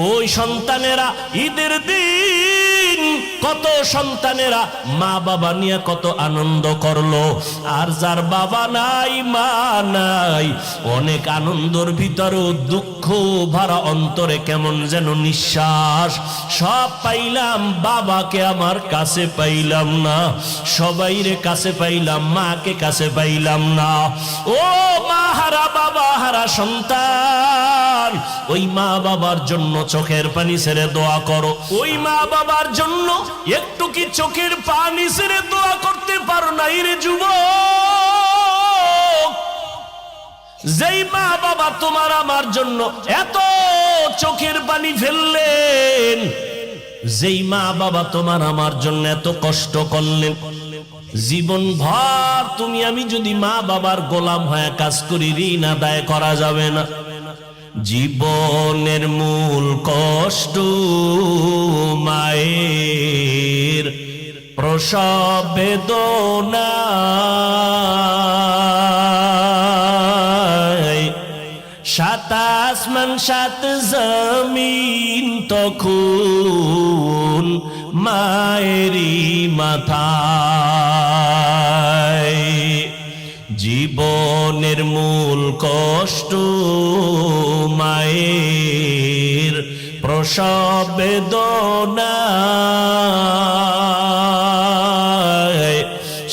ওই সন্তানেরা ঈদের দিন কত সন্তানেরা মা বাবা নিয়ে কত আনন্দ করলো, আর যার বাবা নাই মা নাই অনেক আনন্দের ভিতরেও দুঃখ ভরা অন্তরে কেমন যেন নিঃশ্বাস। সব পাইলাম, বাবাকে আমার কাছে পাইলাম না, সবাইরে কাছে পাইলাম, মাকে কাছে পাইলাম না। ও মা হারা বাবা হারা সন্তান, ওই মা বাবার জন্য চোখের পানি ছেড়ে দোয়া করো। ওই মা বাবার জন্য একটু কি চোখের পানি ছেড়ে দোয়া করতে পারো নাই রে যুবক? যেই মা বাবা তোমার আমার জন্য এত চোখের পানি ফেললেন, যেই মা বাবা তোমার আমার জন্য এত কষ্ট করলেন, জীবন ভর তুমি আমি যদি মা বাবার গোলাম হয়ে কাজ করি, ঋণ আদায় করা যাবে না। জীবনের মূল কষ্ট মায়ের প্রসব বেদনা, সাত আসমান সাত জমিন তখন মায়েরই মাথায়। জীবনের মূল কষ্ট মায়ের প্রসব বেদনা,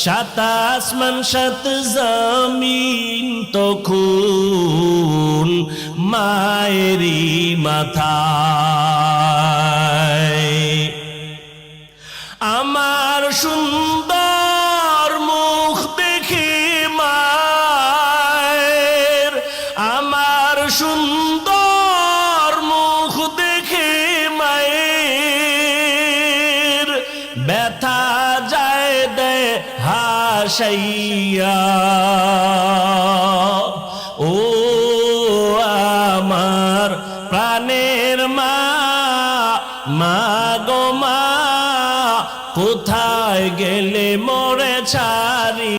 সাত আসমান সাত জমিন তখন মায়েরই মাথায়। আমার সুন্দর মুখ দেখে মায়ের, আমার সুন্দর মুখ দেখে মায়ের ব্যথা যায় দেয় হাসাইয়া। ও আমার প্রাণের মা, মা গো মা, কোথায় গেলে মোরে ছাড়ি।